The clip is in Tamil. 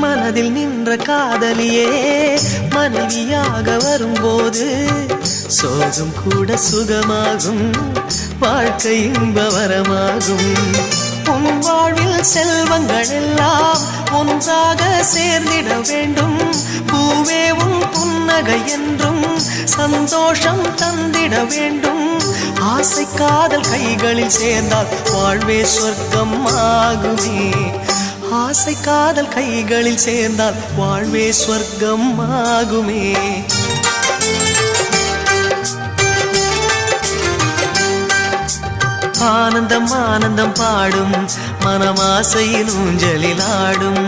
மனதில் நின்ற காதலியே மனைவியாக வரும்போது சோகம் கூட சுகமாகும், வாழ்க்கை இன்பவரமாகும். உன் வாழ்வில் செல்வங்கள் எல்லாம் ஒன்றாக சேர்ந்திட வேண்டும். பூவே உன் புன்னகை என்றும் சந்தோஷம் தந்திட வேண்டும். ஆசை காதல் கைகளில் சேர்ந்தால் வாழ்வே சொர்க்கம் ஆகுமே. ஆசை காதல் கைகளில் சேர்ந்தால் வாழ்வே சொர்க்கம் ஆகுமே. ஆனந்தம் ஆனந்தம் பாடும் மனமாசையின் ஊஞ்சலில் ஆடும்.